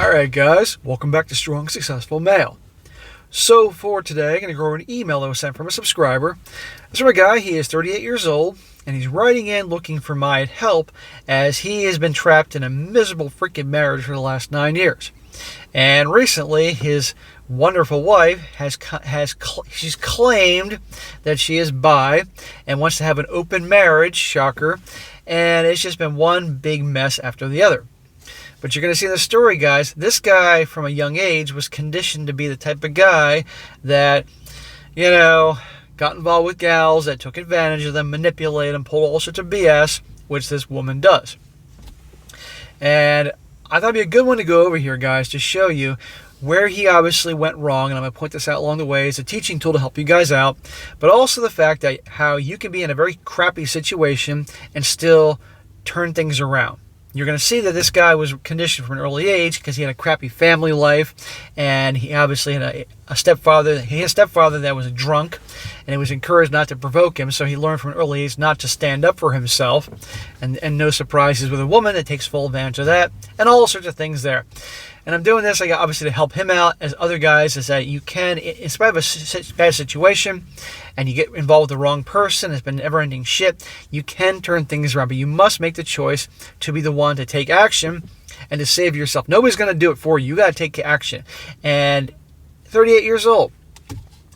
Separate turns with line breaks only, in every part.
Alright guys, welcome back to Strong Successful Male. So for today, I'm going to go over an email that was sent from a subscriber. It's from a guy. He is 38 years old, and he's writing in looking for my help as he has been trapped in a miserable freaking marriage for the last 9 years. And recently, his wonderful wife she's claimed that she is bi and wants to have an open marriage, shocker, and it's just been one big mess after the other. But you're going to see in the story, guys, this guy from a young age was conditioned to be the type of guy that, got involved with gals, that took advantage of them, manipulated them, pulled all sorts of BS, which this woman does. And I thought it'd be a good one to go over here, guys, to show you where he obviously went wrong. And I'm going to point this out along the way as a teaching tool to help you guys out. But also the fact that how you can be in a very crappy situation and still turn things around. You're going to see that this guy was conditioned from an early age because he had a crappy family life, and he obviously had a stepfather. He had a stepfather that was a drunk, and he was encouraged not to provoke him, so he learned from an early age not to stand up for himself, and no surprises with a woman that takes full advantage of that, and all sorts of things there. And I'm doing this, obviously, to help him out as other guys, is that you can, in spite of a bad situation, and you get involved with the wrong person, it's been never-ending shit, you can turn things around, but you must make the choice to be the one to take action and to save yourself. Nobody's going to do it for you. You got to take action. And 38 years old.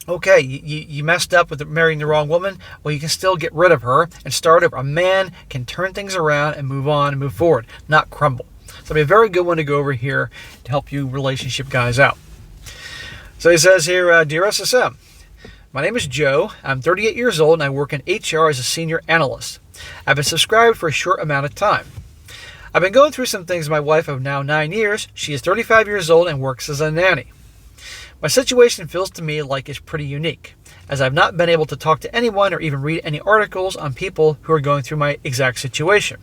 Okay, you messed up with marrying the wrong woman. Well, you can still get rid of her and start over. A man can turn things around and move on and move forward, not crumble. So it'll be a very good one to go over here to help you relationship guys out. So he says here, Dear SSM, my name is Joe. I'm 38 years old and I work in HR as a senior analyst. I've been subscribed for a short amount of time. I've been going through some things with my wife of now 9 years. She is 35 years old and works as a nanny. My situation feels to me like it's pretty unique, as I've not been able to talk to anyone or even read any articles on people who are going through my exact situation.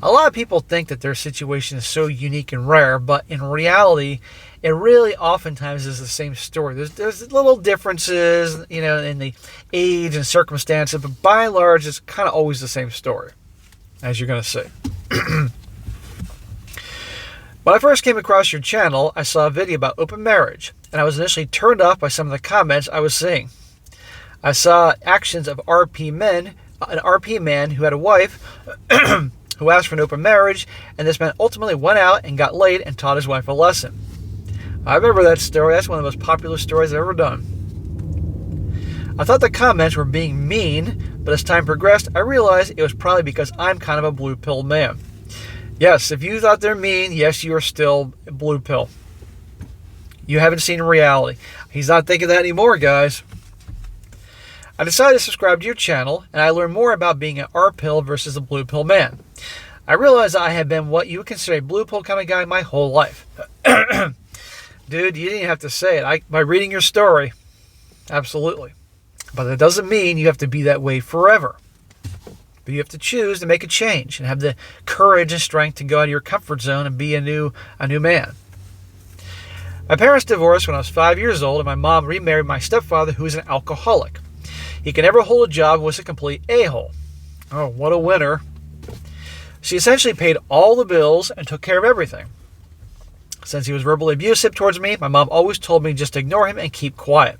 A lot of people think that their situation is so unique and rare, but in reality, it really oftentimes is the same story. There's little differences, in the age and circumstances, but by and large, it's kind of always the same story, as you're going to see. When I first came across your channel, I saw a video about open marriage, and I was initially turned off by some of the comments I was seeing. I saw actions of an RP man who had a wife who asked for an open marriage, and this man ultimately went out and got laid and taught his wife a lesson. I remember that story. That's one of the most popular stories I've ever done. I thought the comments were being mean, but as time progressed, I realized it was probably because I'm kind of a blue pill man. Yes, if you thought they're mean, yes, you are still a blue pill. You haven't seen reality. He's not thinking that anymore, guys. I decided to subscribe to your channel, and I learned more about being an R pill versus a blue pill man. I realized I had been what you would consider a blue pill kind of guy my whole life. Dude, you didn't have to say it. By reading your story, absolutely. But that doesn't mean you have to be that way forever. But you have to choose to make a change and have the courage and strength to go out of your comfort zone and be a new man. My parents divorced when I was 5 years old, and my mom remarried my stepfather, who is an alcoholic. He could never hold a job and was a complete a-hole. Oh, what a winner. She essentially paid all the bills and took care of everything. Since he was verbally abusive towards me, my mom always told me just to ignore him and keep quiet.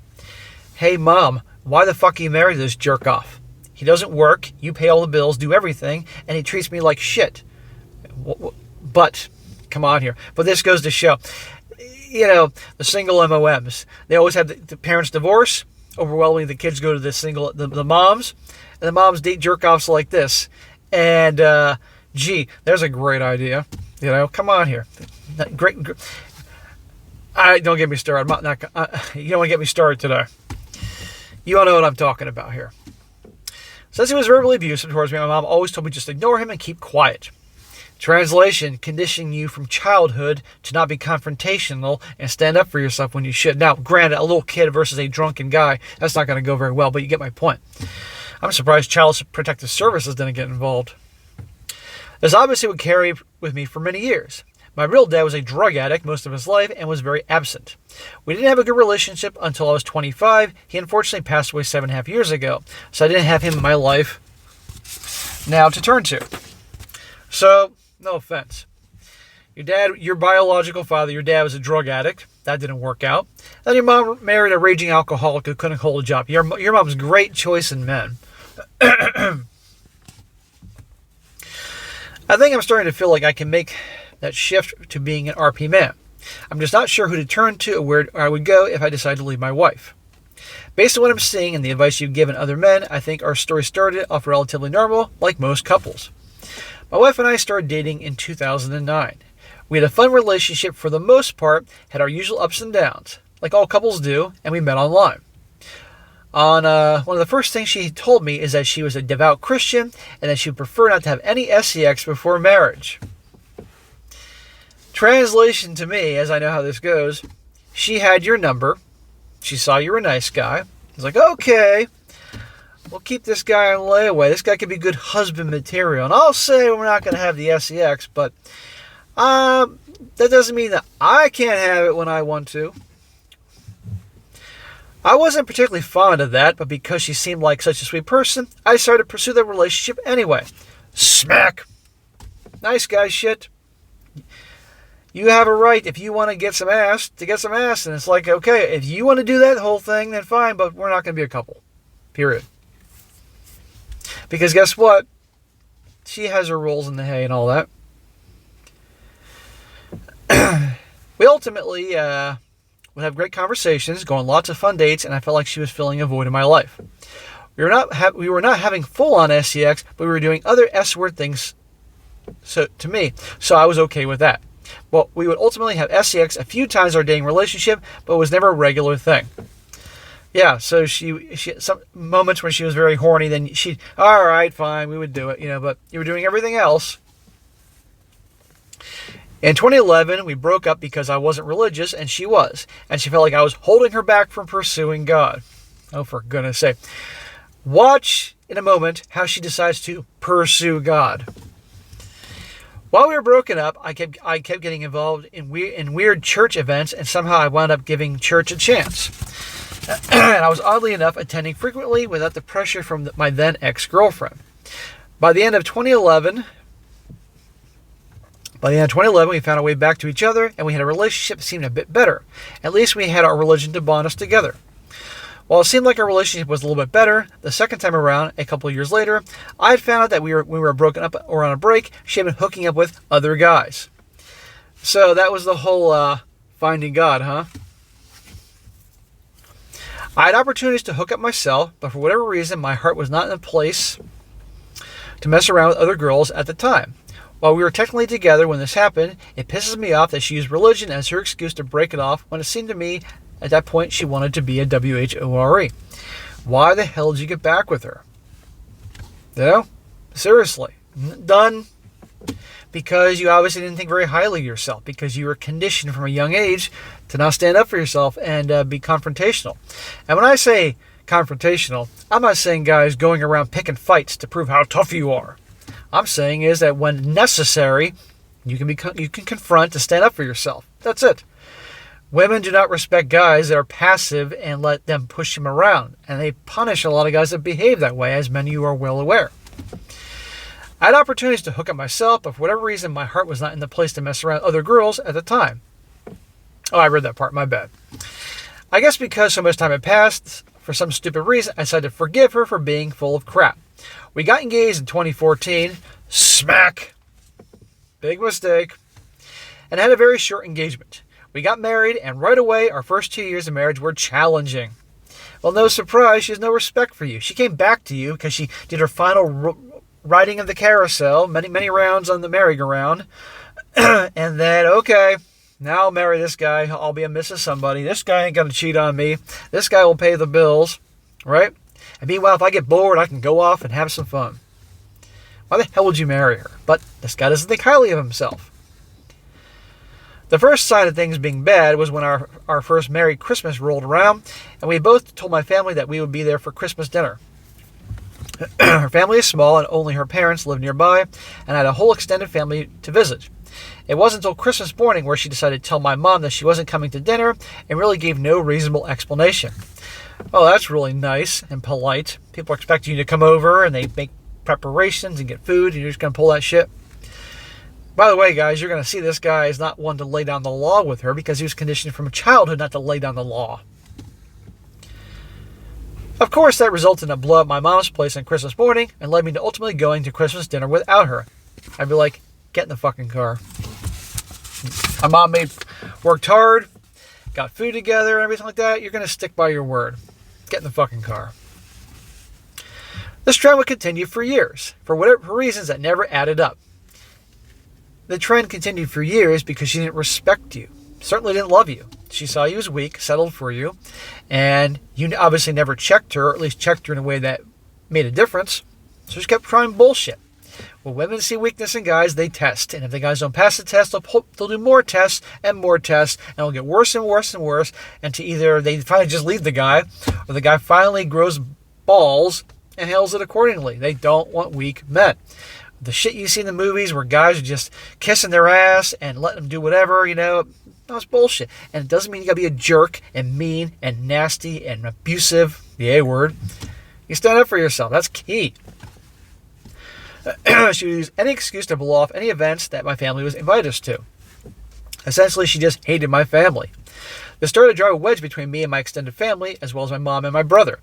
Hey, Mom, why the fuck are you married to this jerk off? He doesn't work, you pay all the bills, do everything, and he treats me like shit. But, come on here. But this goes to show, the single MOMs. They always have the parents divorce. Overwhelmingly, the kids go to the moms, and the moms date jerk-offs like this. And, there's a great idea. Come on here. Great. Don't get me started. You don't want to get me started today. You all know what I'm talking about here. Since he was verbally abusive towards me, my mom always told me just ignore him and keep quiet. Translation, conditioning you from childhood to not be confrontational and stand up for yourself when you should. Now, granted, a little kid versus a drunken guy, that's not going to go very well, but you get my point. I'm surprised Child Protective Services didn't get involved. This obviously would carry with me for many years. My real dad was a drug addict most of his life and was very absent. We didn't have a good relationship until I was 25. He unfortunately passed away 7.5 years ago, so I didn't have him in my life now to turn to. So, no offense. Your biological father, your dad was a drug addict. That didn't work out. Then your mom married a raging alcoholic who couldn't hold a job. Your mom's great choice in men. I think I'm starting to feel like I can make that shift to being an RP man. I'm just not sure who to turn to or where I would go if I decide to leave my wife. Based on what I'm seeing and the advice you've given other men, I think our story started off relatively normal, like most couples. My wife and I started dating in 2009. We had a fun relationship for the most part, had our usual ups and downs, like all couples do, and we met online. One of the first things she told me is that she was a devout Christian and that she would prefer not to have any sex before marriage. Translation to me, as I know how this goes, she had your number. She saw you were a nice guy. I was like, okay, we'll keep this guy on layaway. This guy could be good husband material. And I'll say we're not going to have the sex, but that doesn't mean that I can't have it when I want to. I wasn't particularly fond of that, but because she seemed like such a sweet person, I decided to pursue the relationship anyway. Smack! Nice guy shit. You have a right, if you want to get some ass, to get some ass. And it's like, okay, if you want to do that whole thing, then fine, but we're not going to be a couple. Period. Because guess what? She has her roles in the hay and all that. We ultimately would have great conversations, go on lots of fun dates, and I felt like she was filling a void in my life. We were not having full-on sex, but we were doing other S-word things to me, so I was okay with that. Well, we would ultimately have sex a few times in our dating relationship, but it was never a regular thing. Yeah, so she some moments when she was very horny, then all right, fine, we would do it, but you were doing everything else. In 2011, we broke up because I wasn't religious and she was, and she felt like I was holding her back from pursuing God. Oh, for goodness sake. Watch in a moment how she decides to pursue God. While we were broken up, I kept getting involved in weird church events, and somehow I wound up giving church a chance. And I was oddly enough attending frequently without the pressure from my then ex-girlfriend. By the end of 2011, we found our way back to each other, and we had a relationship that seemed a bit better. At least we had our religion to bond us together. While it seemed like our relationship was a little bit better, the second time around, a couple of years later, I had found out that when we were broken up or on a break, she had been hooking up with other guys. So that was the whole finding God, huh? I had opportunities to hook up myself, but for whatever reason, my heart was not in a place to mess around with other girls at the time. While we were technically together when this happened, it pisses me off that she used religion as her excuse to break it off when it seemed to me at that point she wanted to be a WHORE. Why the hell did you get back with her? Seriously. Done. Because you obviously didn't think very highly of yourself, because you were conditioned from a young age to not stand up for yourself and be confrontational. And when I say confrontational, I'm not saying guys going around picking fights to prove how tough you are. I'm saying is that when necessary, you can confront to stand up for yourself. That's it. Women do not respect guys that are passive and let them push them around. And they punish a lot of guys that behave that way, as many of you are well aware. I had opportunities to hook up myself, but for whatever reason, my heart was not in the place to mess around with other girls at the time. Oh, I read that part. My bad. I guess because so much time had passed, for some stupid reason, I decided to forgive her for being full of crap. We got engaged in 2014. Smack. Big mistake. And had a very short engagement. We got married, and right away, our first 2 years of marriage were challenging. Well, no surprise, she has no respect for you. She came back to you because she did her final riding of the carousel, many rounds on the merry-go-round. And then, okay, now I'll marry this guy. I'll be a Mrs. Somebody. This guy ain't going to cheat on me. This guy will pay the bills, right? And meanwhile, if I get bored, I can go off and have some fun. Why the hell would you marry her? But this guy doesn't think highly of himself. The first sign of things being bad was when our first Merry Christmas rolled around, and we both told my family that we would be there for Christmas dinner. Her family is small, and only her parents live nearby, and I had a whole extended family to visit. It wasn't until Christmas morning where she decided to tell my mom that she wasn't coming to dinner and really gave no reasonable explanation. Oh, that's really nice and polite. People are expecting you to come over, and they make preparations and get food, and you're just going to pull that shit. By the way, guys, you're going to see this guy is not one to lay down the law with her because he was conditioned from childhood not to lay down the law. Of course, that resulted in a blow at my mom's place on Christmas morning and led me to ultimately going to Christmas dinner without her. I'd be like, get in the fucking car. My mom worked hard, got food together and everything like that. You're going to stick by your word. Get in the fucking car. This trend would continue for years, for whatever reasons that never added up. The trend continued for years because she didn't respect you. Certainly didn't love you. She saw you as weak, settled for you, and you obviously never checked her, or at least checked her in a way that made a difference. So she kept trying bullshit. When women see weakness in guys, they test. And if the guys don't pass the test, they'll do more tests, and it'll get worse and worse and worse, until either they finally just leave the guy, or the guy finally grows balls and handles it accordingly. They don't want weak men. The shit you see in the movies where guys are just kissing their ass and letting them do whatever, that's bullshit. And it doesn't mean you gotta be a jerk and mean and nasty and abusive, the A word. You stand up for yourself. That's key. She would use any excuse to blow off any events that my family was invited us to. Essentially, she just hated my family. This started to drive a wedge between me and my extended family, as well as my mom and my brother.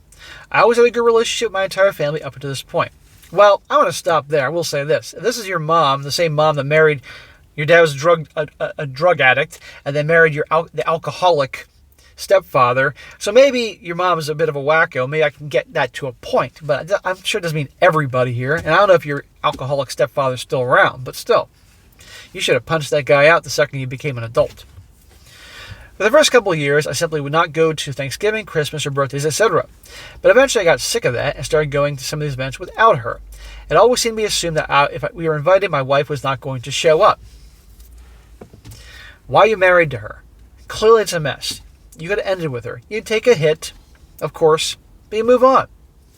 I always had a good relationship with my entire family up until this point. Well, I want to stop there. I will say this. If this is your mom, the same mom that married your dad was a drug addict, and then married the alcoholic stepfather. So maybe your mom is a bit of a wacko. Maybe I can get that to a point. But I'm sure it doesn't mean everybody here. And I don't know if your alcoholic stepfather's still around. But still, you should have punched that guy out the second you became an adult. For the first couple of years, I simply would not go to Thanksgiving, Christmas, or birthdays, etc. But eventually I got sick of that and started going to some of these events without her. It always seemed to be assumed that if we were invited, my wife was not going to show up. Why are you married to her? Clearly it's a mess. You could have ended with her. You'd take a hit, of course, but you move on.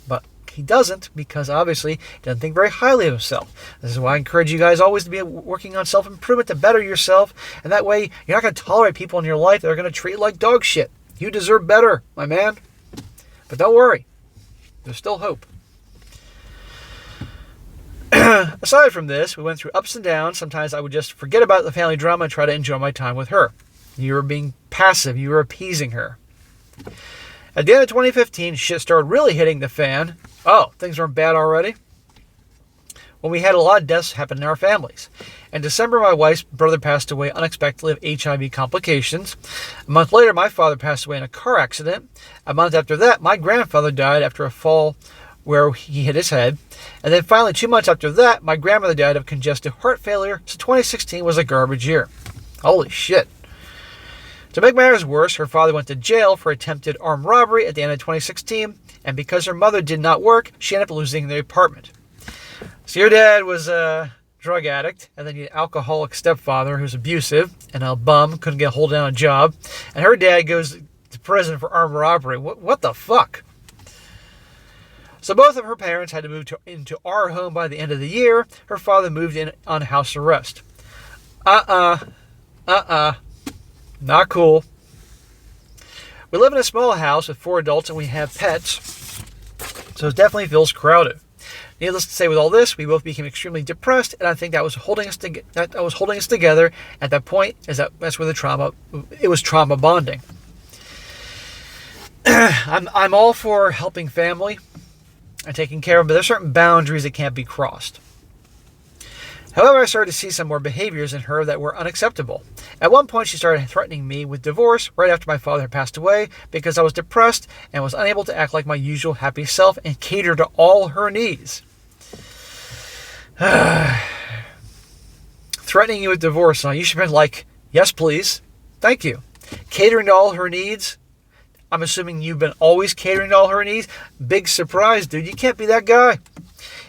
But he doesn't, because obviously he doesn't think very highly of himself. This is why I encourage you guys always to be working on self-improvement to better yourself. And that way you're not going to tolerate people in your life that are going to treat you like dog shit. You deserve better, my man. But don't worry. There's still hope. Aside from this, we went through ups and downs. Sometimes I would just forget about the family drama and try to enjoy my time with her. You were being passive. You were appeasing her. At the end of 2015, shit started really hitting the fan. Oh, things weren't bad already? When we had a lot of deaths happen in our families. In December, my wife's brother passed away unexpectedly of HIV complications. A month later, my father passed away in a car accident. A month after that, my grandfather died after a fall where he hit his head. And then finally, 2 months after that, my grandmother died of congestive heart failure. So 2016 was a garbage year. Holy shit. To make matters worse, her father went to jail for attempted armed robbery at the end of 2016, and because her mother did not work, she ended up losing the apartment. So your dad was a drug addict, and then you had an alcoholic stepfather who's abusive, and a bum, couldn't get a hold down a job, and her dad goes to prison for armed robbery. What the fuck? So both of her parents had to move into our home by the end of the year. Her father moved in on house arrest. Not cool. We live in a small house with 4 adults and we have pets, so it definitely feels crowded. Needless to say, with all this, we both became extremely depressed, and I think that was holding us together at that point. That's where it was trauma bonding. I'm all for helping family and taking care of them, but there's certain boundaries that can't be crossed. However, I started to see some more behaviors in her that were unacceptable. At one point, she started threatening me with divorce right after my father had passed away because I was depressed and was unable to act like my usual happy self and cater to all her needs. Threatening you with divorce, you should have been like, yes, please. Thank you. Catering to all her needs. I'm assuming you've been always catering to all her needs. Big surprise, dude. You can't be that guy.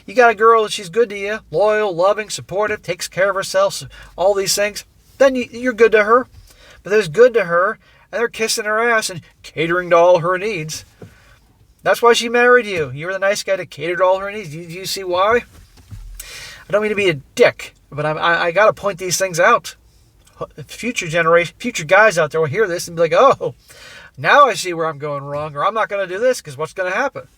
You got a girl that she's good to you, loyal, loving, supportive, takes care of herself, all these things. Then you're good to her. But there's good to her, and they're kissing her ass and catering to all her needs. That's why she married you. You were the nice guy to cater to all her needs. Do you see why? I don't mean to be a dick, but I got to point these things out. Future guys out there will hear this and be like, oh, now I see where I'm going wrong, or I'm not going to do this because what's going to happen?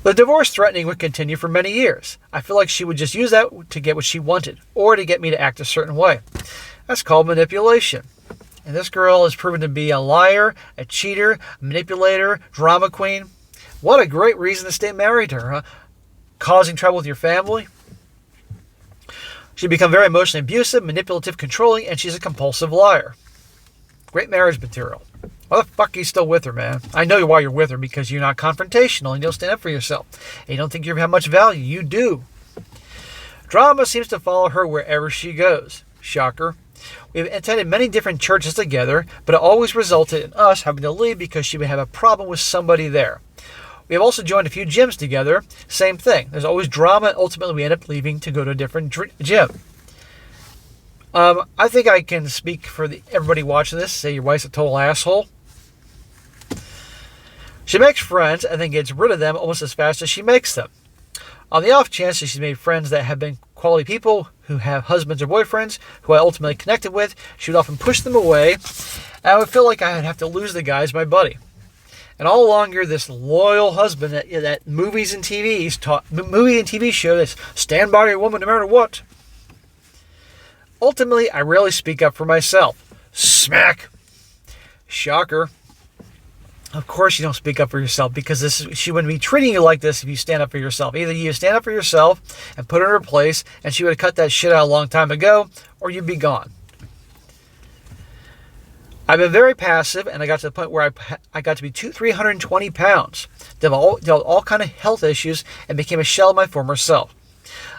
The divorce threatening would continue for many years. I feel like she would just use that to get what she wanted, or to get me to act a certain way. That's called manipulation. And this girl is proven to be a liar, a cheater, a manipulator, drama queen. What a great reason to stay married to her, huh? Causing trouble with your family. She'd become very emotionally abusive, manipulative, controlling, and she's a compulsive liar. Great marriage material. Why the fuck are you still with her, man? I know why you're with her, because you're not confrontational and you don't stand up for yourself. And you don't think you have much value. You do. Drama seems to follow her wherever she goes. Shocker. We've attended many different churches together, but it always resulted in us having to leave because she would have a problem with somebody there. We have also joined a few gyms together. Same thing. There's always drama, and ultimately we end up leaving to go to a different gym. I think I can speak for everybody watching this. Say your wife's a total asshole. She makes friends and then gets rid of them almost as fast as she makes them. On the off chance that she's made friends that have been quality people who have husbands or boyfriends who I ultimately connected with, she would often push them away, and I would feel like I'd have to lose the guy as my buddy. And all along you're this loyal husband that movies and TV show that's stand by your woman no matter what. Ultimately, I rarely speak up for myself. Smack. Shocker. Of course you don't speak up for yourself, because she wouldn't be treating you like this if you stand up for yourself. Either you stand up for yourself and put her in her place, and she would have cut that shit out a long time ago, or you'd be gone. I've been very passive, and I got to the point where I got to be 320 pounds, developed all kind of health issues, and became a shell of my former self.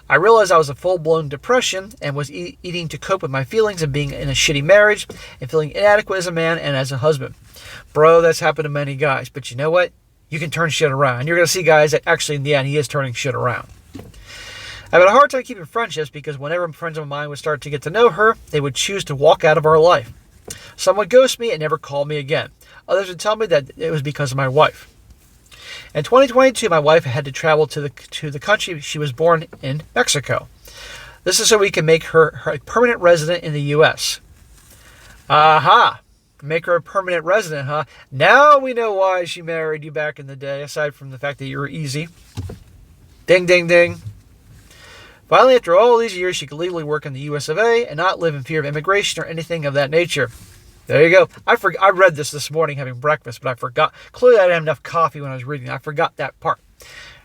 I realized I was a full-blown depression and was eating to cope with my feelings of being in a shitty marriage and feeling inadequate as a man and as a husband. Bro, that's happened to many guys, but you know what? You can turn shit around. You're going to see guys that actually in the end he is turning shit around. I've had a hard time keeping friendships because whenever friends of mine would start to get to know her, they would choose to walk out of our life. Some would ghost me and never call me again. Others would tell me that it was because of my wife. In 2022, my wife had to travel to the country she was born in, Mexico. This is so we can make her a permanent resident in the U.S. Aha! Make her a permanent resident, huh? Now we know why she married you back in the day, aside from the fact that you were easy. Ding, ding, ding. Finally, after all these years, she could legally work in the US of A and not live in fear of immigration or anything of that nature. There you go. I read this morning having breakfast, but I forgot. Clearly, I didn't have enough coffee when I was reading. I forgot that part.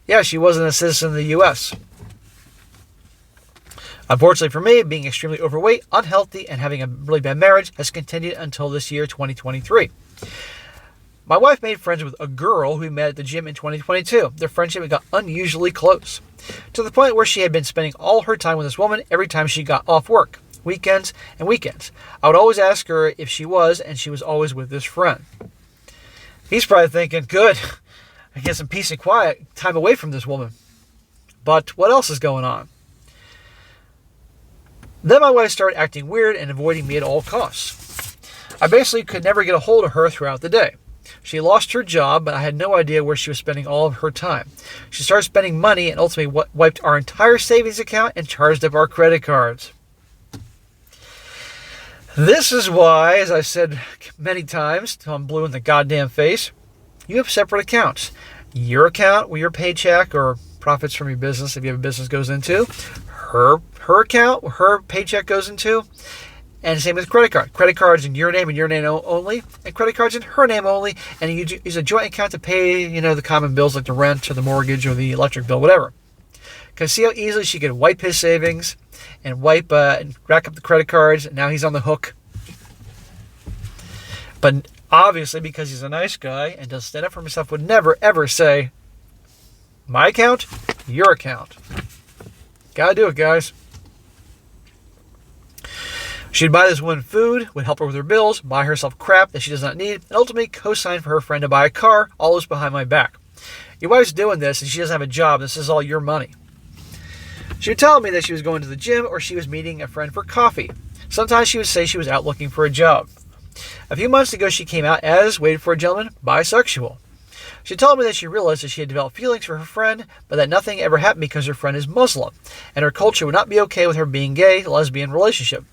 Yeah, she wasn't a citizen of the U.S. Unfortunately for me, being extremely overweight, unhealthy, and having a really bad marriage has continued until this year, 2023. My wife made friends with a girl who we met at the gym in 2022. Their friendship got unusually close, to the point where she had been spending all her time with this woman every time she got off work, weekends and weekends. I would always ask her if she was, and she was always with this friend. He's probably thinking, good, I get some peace and quiet time away from this woman. But what else is going on? Then my wife started acting weird and avoiding me at all costs. I basically could never get a hold of her throughout the day. She lost her job, but I had no idea where she was spending all of her time. She started spending money and ultimately wiped our entire savings account and charged up our credit cards. This is why, as I said many times till I'm blue in the goddamn face, you have separate accounts. Your account where your paycheck or profits from your business, if you have a business, goes into. Her account where her paycheck goes into. And same with credit card. Credit cards in your name and your name only, and credit cards in her name only. And you use a joint account to pay, the common bills like the rent or the mortgage or the electric bill, whatever. Because see how easily she could wipe his savings and and rack up the credit cards, and now he's on the hook. But obviously, because he's a nice guy and does stand up for himself, would never ever say, my account, your account. Gotta do it, guys. She'd buy this woman food, would help her with her bills, buy herself crap that she does not need, and ultimately co-sign for her friend to buy a car, all this behind my back. Your wife's doing this and she doesn't have a job. This is all your money. She would tell me that she was going to the gym or she was meeting a friend for coffee. Sometimes she would say she was out looking for a job. A few months ago, she came out as, waited for a gentleman, bisexual. She told me that she realized that she had developed feelings for her friend, but that nothing ever happened because her friend is Muslim, and her culture would not be okay with her being gay, lesbian relationship.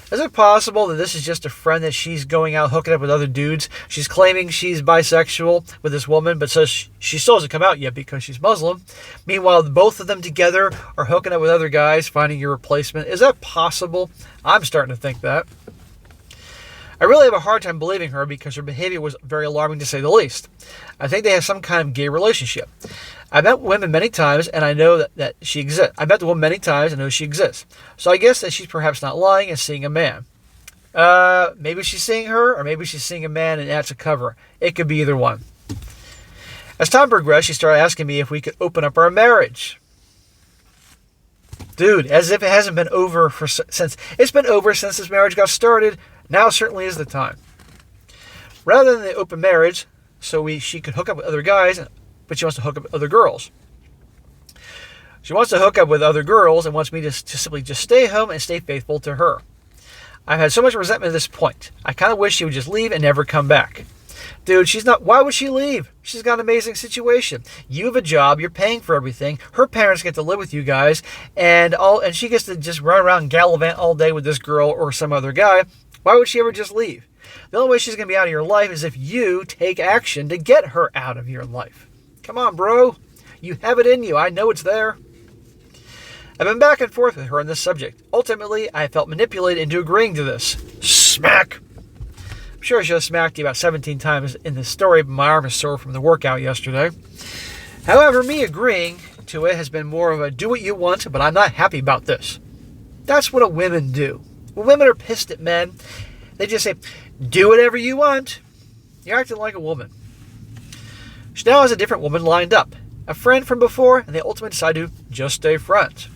Is it possible that this is just a friend that she's going out hooking up with other dudes? She's claiming she's bisexual with this woman, but says she still hasn't come out yet because she's Muslim. Meanwhile, both of them together are hooking up with other guys, finding your replacement. Is that possible? I'm starting to think that. I really have a hard time believing her because her behavior was very alarming to say the least. I think they have some kind of gay relationship. I met women many times and I know that she exists. I met the woman many times and know she exists. So I guess that she's perhaps not lying and seeing a man. Maybe she's seeing her or maybe she's seeing a man and that's a cover. It could be either one. As time progressed, she started asking me if we could open up our marriage. Dude, as if it hasn't been over since this marriage got started. Now certainly is the time. Rather than the open marriage, she could hook up with other guys, but she wants to hook up with other girls. She wants to hook up with other girls and wants me to simply just stay home and stay faithful to her. I've had so much resentment at this point. I kind of wish she would just leave and never come back. Dude, why would she leave? She's got an amazing situation. You have a job, you're paying for everything. Her parents get to live with you guys, and she gets to just run around and gallivant all day with this girl or some other guy. Why would she ever just leave? The only way she's going to be out of your life is if you take action to get her out of your life. Come on, bro. You have it in you. I know it's there. I've been back and forth with her on this subject. Ultimately, I felt manipulated into agreeing to this. Smack. I'm sure I should have smacked you about 17 times in this story, but my arm is sore from the workout yesterday. However, me agreeing to it has been more of a do what you want, but I'm not happy about this. That's what women do. When women are pissed at men, they just say, do whatever you want. You're acting like a woman. She now has a different woman lined up. A friend from before, and they ultimately decide to just stay friends.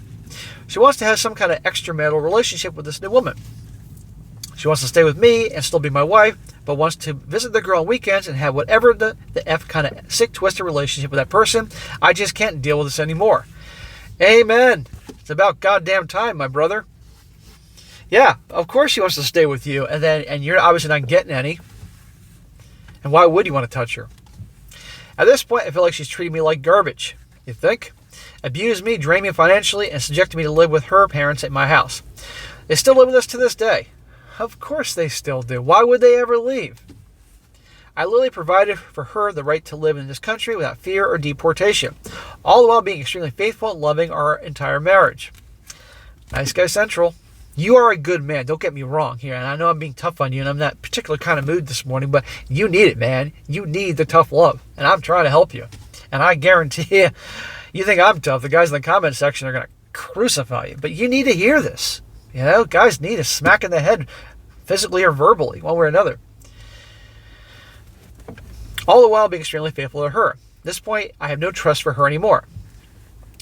She wants to have some kind of extramarital relationship with this new woman. She wants to stay with me and still be my wife, but wants to visit the girl on weekends and have whatever the F kind of sick, twisted relationship with that person. I just can't deal with this anymore. Amen. It's about goddamn time, my brother. Yeah, of course she wants to stay with you, and you're obviously not getting any. And why would you want to touch her? At this point, I feel like she's treating me like garbage. You think? Abused me, drained me financially, and subjected me to live with her parents at my house. They still live with us to this day. Of course they still do. Why would they ever leave? I literally provided for her the right to live in this country without fear or deportation, all the while being extremely faithful and loving our entire marriage. Nice guy central. You are a good man. Don't get me wrong here. And I know I'm being tough on you and I'm in that particular kind of mood this morning, but you need it, man. You need the tough love. And I'm trying to help you. And I guarantee you think I'm tough. The guys in the comment section are going to crucify you. But you need to hear this. You know, guys need a smack in the head, physically or verbally, one way or another. All the while being extremely faithful to her. At this point, I have no trust for her anymore.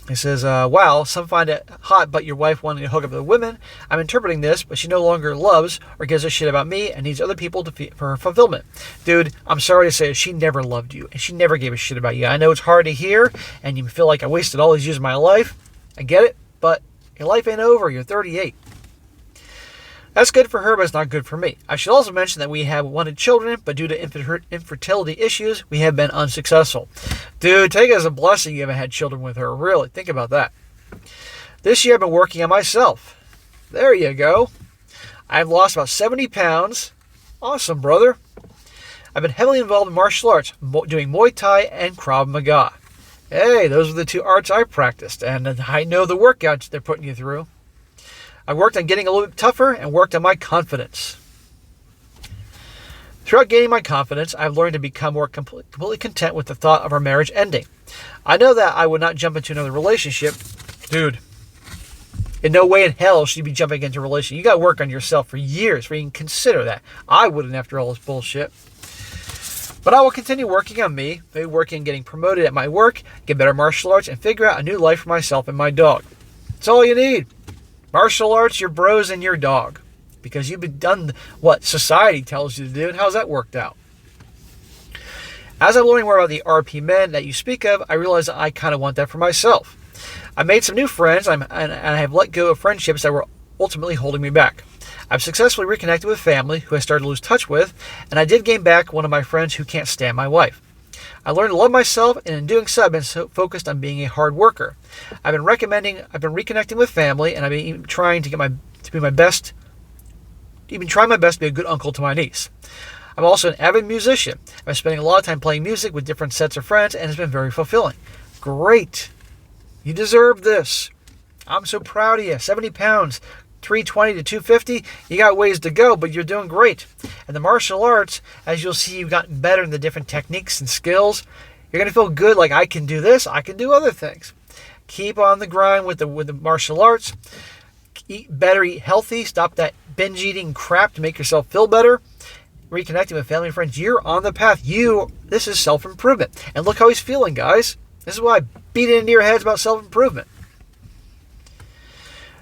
He says, wow, some find it hot, but your wife wanting to hook up with women. I'm interpreting this, but she no longer loves or gives a shit about me and needs other people for her fulfillment. Dude, I'm sorry to say she never loved you and she never gave a shit about you. I know it's hard to hear and you feel like I wasted all these years of my life. I get it, but your life ain't over. You're 38. That's good for her, but it's not good for me. I should also mention that we have wanted children, but due to infertility issues, we have been unsuccessful. Dude, take it as a blessing you haven't had children with her. Really, think about that. This year I've been working on myself. There you go. I've lost about 70 pounds. Awesome, brother. I've been heavily involved in martial arts, doing Muay Thai and Krav Maga. Hey, those are the two arts I practiced, and I know the workouts they're putting you through. I worked on getting a little bit tougher and worked on my confidence. Throughout gaining my confidence, I've learned to become more completely content with the thought of our marriage ending. I know that I would not jump into another relationship. Dude, in no way in hell should you be jumping into a relationship. You got to work on yourself for years before you can consider that. I wouldn't after all this bullshit. But I will continue working on me, maybe working on getting promoted at my work, get better martial arts, and figure out a new life for myself and my dog. That's all you need. Martial arts, your bros, and your dog. Because you've done what society tells you to do, and how's that worked out? As I'm learning more about the RP men that you speak of, I realize that I kind of want that for myself. I made some new friends, and I have let go of friendships that were ultimately holding me back. I've successfully reconnected with family who I started to lose touch with, and I did gain back one of my friends who can't stand my wife. I learned to love myself, and in doing so, I've been so focused on being a hard worker. I've been reconnecting with family, and I've been trying to be my best even try my best to be a good uncle to my niece. I'm also an avid musician. I've been spending a lot of time playing music with different sets of friends, and it's been very fulfilling. Great. You deserve this. I'm so proud of you. 70 pounds, 320 to 250. You got ways to go, but you're doing great. And the martial arts, as you'll see, you've gotten better in the different techniques and skills. You're going to feel good like I can do this. I can do other things. Keep on the grind with the martial arts. Eat better, eat healthy. Stop that binge eating crap to make yourself feel better. Reconnecting with family and friends. You're on the path. This is self-improvement. And look how he's feeling, guys. This is why I beat it into your heads about self-improvement.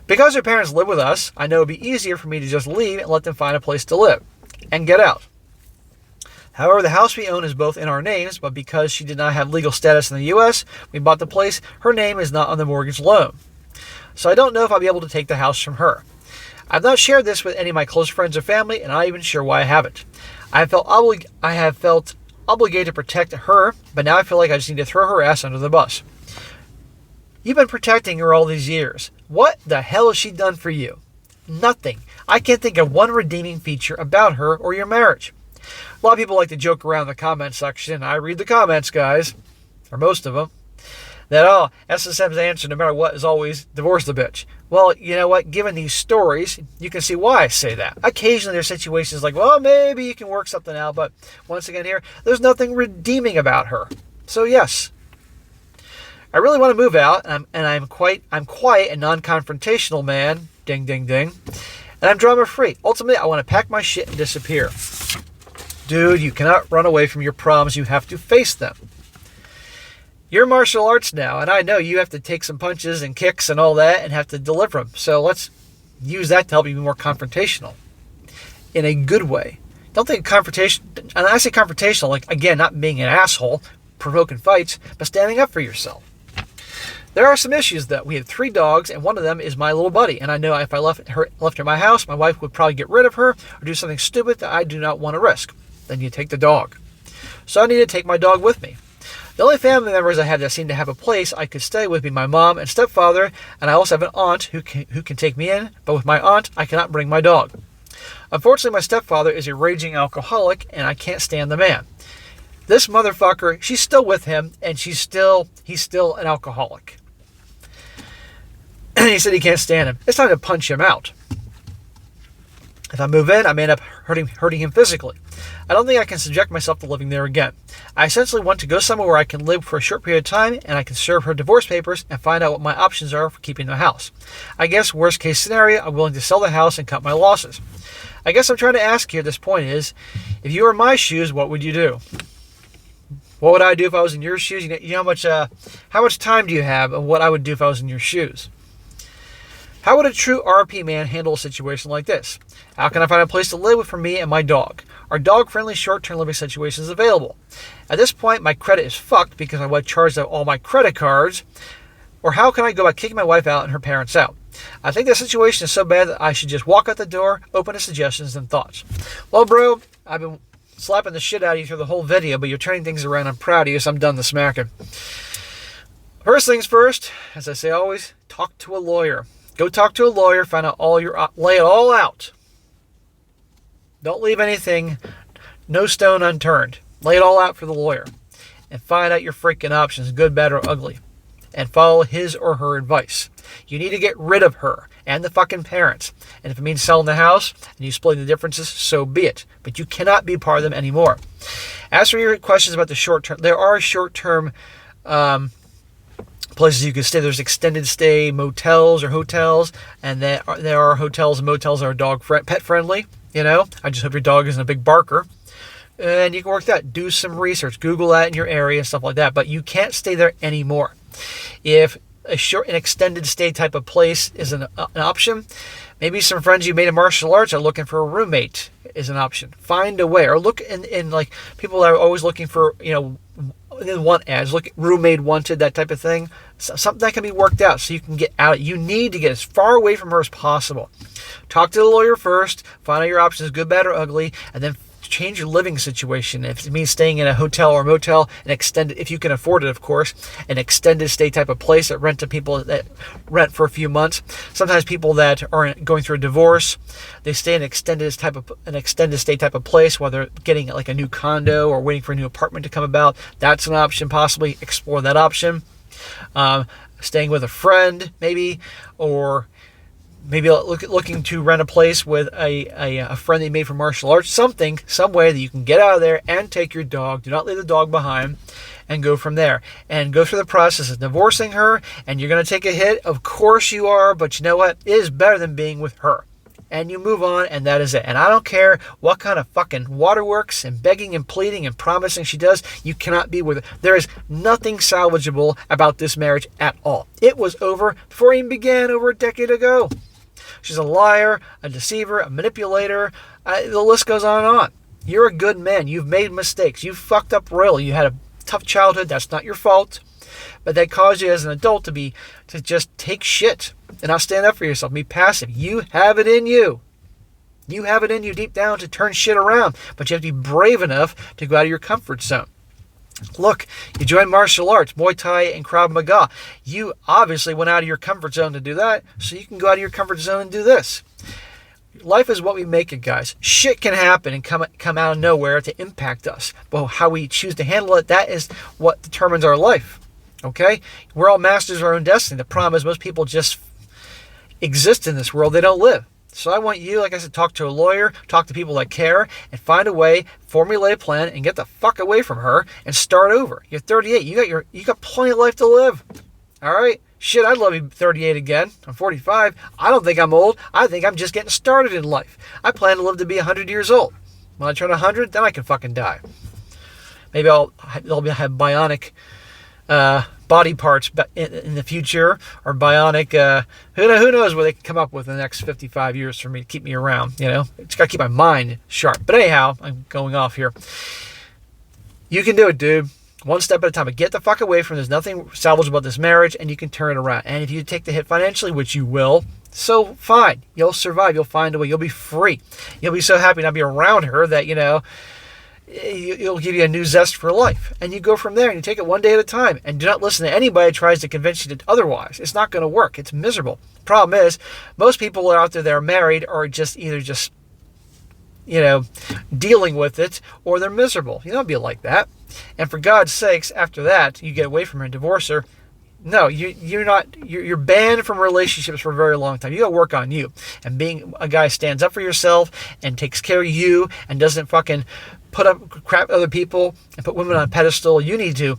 Because your parents live with us, I know it would be easier for me to just leave and let them find a place to live and get out. However, the house we own is both in our names, but because she did not have legal status in the U.S., we bought the place. Her name is not on the mortgage loan. So I don't know if I'll be able to take the house from her. I've not shared this with any of my close friends or family, and I'm not even sure why I haven't. I have felt obligated to protect her, but now I feel like I just need to throw her ass under the bus. You've been protecting her all these years. What the hell has she done for you? Nothing. I can't think of one redeeming feature about her or your marriage. A lot of people like to joke around in the comment section. I read the comments, guys, or most of them, that, SSM's answer, no matter what, is always divorce the bitch. Well, you know what? Given these stories, you can see why I say that. Occasionally there's situations like, well, maybe you can work something out, but once again here, there's nothing redeeming about her. So yes, I really want to move out, and I'm quiet and non-confrontational man. Ding, ding, ding. And I'm drama-free. Ultimately, I want to pack my shit and disappear. Dude, you cannot run away from your problems. You have to face them. You're martial arts now, and I know you have to take some punches and kicks and all that and have to deliver them. So let's use that to help you be more confrontational in a good way. Don't think confrontation, and I say confrontational, like, again, not being an asshole, provoking fights, but standing up for yourself. There are some issues, though. We have 3 dogs, and one of them is my little buddy. And I know if I left her at my house, my wife would probably get rid of her or do something stupid that I do not want to risk. Then you take the dog. So I need to take my dog with me. The only family members I have that seem to have a place I could stay with be my mom and stepfather, and I also have an aunt who can take me in, but with my aunt, I cannot bring my dog. Unfortunately, my stepfather is a raging alcoholic, and I can't stand the man. This motherfucker, she's still with him, and he's still an alcoholic. And he said he can't stand him. It's time to punch him out. If I move in, I may end up hurting him physically. I don't think I can subject myself to living there again. I essentially want to go somewhere where I can live for a short period of time and I can serve her divorce papers and find out what my options are for keeping the house. I guess worst case scenario, I'm willing to sell the house and cut my losses. I guess I'm trying to ask you at this point is, if you were in my shoes, what would you do? What would I do if I was in your shoes? You know how much time do you have and what I would do if I was in your shoes? How would a true RP man handle a situation like this? How can I find a place to live for me and my dog? Are dog-friendly short-term living situations available? At this point, my credit is fucked because I was charged out all my credit cards. Or how can I go about kicking my wife out and her parents out? I think the situation is so bad that I should just walk out the door, open to suggestions and thoughts. Well, bro, I've been slapping the shit out of you through the whole video, but you're turning things around. I'm proud of you, so I'm done the smacking. First things first, as I say always, talk to a lawyer. Go talk to a lawyer, find out lay it all out. Don't leave anything, no stone unturned. Lay it all out for the lawyer. And find out your freaking options, good, bad, or ugly. And follow his or her advice. You need to get rid of her and the fucking parents. And if it means selling the house and you splitting the differences, so be it. But you cannot be part of them anymore. As for your questions about the short term, there are short-term places you can stay. There's extended stay motels or hotels, and there are hotels and motels that are pet friendly. I just hope your dog isn't a big barker. And you can work that. Do some research. Google that in your area and stuff like that. But you can't stay there anymore. If an extended stay type of place is an option, maybe some friends you made in martial arts are looking for a roommate is an option. Find a way. Or look in like people that are always looking for, they want ads, look at roommate wanted, that type of thing. Something that can be worked out so you can get out. You need to get as far away from her as possible. Talk to the lawyer first, find out your options, good, bad, or ugly, and then change your living situation. If it means staying in a hotel or motel, an extended, if you can afford it, of course, an extended stay type of place that rent to people that rent for a few months. Sometimes people that are going through a divorce, they stay in an extended stay type of place, whether getting like a new condo or waiting for a new apartment to come about. That's an option. Possibly explore that option. Staying with a friend, maybe, or maybe looking to rent a place with a friend that you made from martial arts. Some way that you can get out of there and take your dog. Do not leave the dog behind, and go from there. And go through the process of divorcing her, and you're going to take a hit. Of course you are, but you know what? It is better than being with her. And you move on, and that is it. And I don't care what kind of fucking waterworks and begging and pleading and promising she does, you cannot be with her. There is nothing salvageable about this marriage at all. It was over before it even began over a decade ago. She's a liar, a deceiver, a manipulator. The list goes on and on. You're a good man. You've made mistakes. You've fucked up royally. You had a tough childhood. That's not your fault. But that caused you as an adult to just take shit and not stand up for yourself. Be passive. You have it in you. You have it in you deep down to turn shit around. But you have to be brave enough to go out of your comfort zone. Look, you joined martial arts, Muay Thai and Krav Maga. You obviously went out of your comfort zone to do that, so you can go out of your comfort zone and do this. Life is what we make it, guys. Shit can happen and come out of nowhere to impact us. But how we choose to handle it, that is what determines our life. Okay? We're all masters of our own destiny. The problem is most people just exist in this world. They don't live. So I want you, like I said, talk to a lawyer, talk to people that care, and find a way, formulate a plan, and get the fuck away from her and start over. You're 38. You got plenty of life to live. All right? Shit, I'd love to be 38 again. I'm 45. I don't think I'm old. I think I'm just getting started in life. I plan to live to be 100 years old. When I turn 100, then I can fucking die. Maybe I'll have bionic body parts in the future, or bionic, who knows what they can come up with in the next 55 years for me to keep me around, you know? Just got to keep my mind sharp. But anyhow, I'm going off here. You can do it, dude. One step at a time. But get the fuck away from There's nothing salvageable about this marriage, and you can turn it around. And if you take the hit financially, which you will, so fine. You'll survive. You'll find a way. You'll be free. You'll be so happy not to be around her that, you know, it'll give you a new zest for life. And you go from there, and you take it one day at a time. And do not listen to anybody that tries to convince you otherwise. It's not going to work. It's miserable. The problem is, most people out there that are married are either you know, dealing with it, or they're miserable. You don't be like that. And for God's sakes, after that, you get away from her and divorce her. No, you're banned from relationships for a very long time. You got to work on you. And being a guy who stands up for yourself and takes care of you and doesn't fucking put up crap other people and put women on a pedestal. You need to,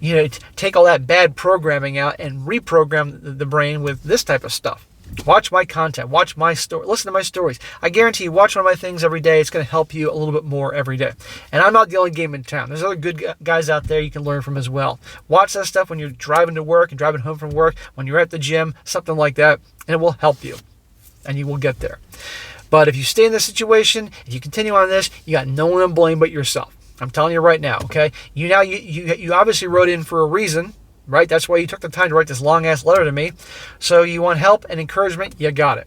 you know, take all that bad programming out and reprogram the brain with this type of stuff. Watch my content. Watch my story. Listen to my stories. I guarantee you, watch one of my things every day. It's going to help you a little bit more every day. And I'm not the only game in town. There's other good guys out there you can learn from as well. Watch that stuff when you're driving to work and driving home from work, when you're at the gym, something like that, and it will help you. And you will get there. But if you stay in this situation, if you continue on this, you got no one to blame but yourself. I'm telling you right now, okay? You obviously wrote in for a reason. Right? That's why you took the time to write this long-ass letter to me. So you want help and encouragement, you got it.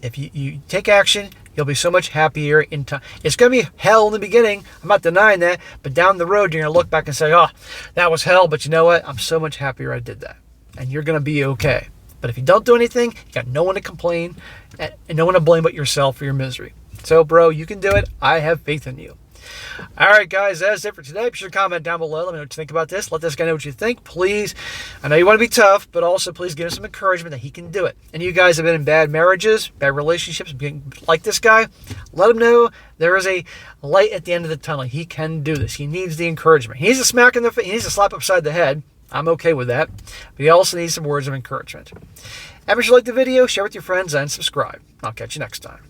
If you take action, you'll be so much happier in time. It's going to be hell in the beginning. I'm not denying that. But down the road, you're going to look back and say, oh, that was hell. But you know what? I'm so much happier I did that. And you're going to be okay. But if you don't do anything, you got no one to complain and no one to blame but yourself for your misery. So, bro, you can do it. I have faith in you. All right, guys, that's it for today. Be sure to comment down below. Let me know what you think about this. Let this guy know what you think, please. I know you want to be tough, but also please give him some encouragement that he can do it. And you guys have been in bad marriages, bad relationships, being like this guy. Let him know there is a light at the end of the tunnel. He can do this. He needs the encouragement. He needs a smack in the face. He needs a slap upside the head. I'm okay with that. But he also needs some words of encouragement. And if you like the video, share with your friends and subscribe. I'll catch you next time.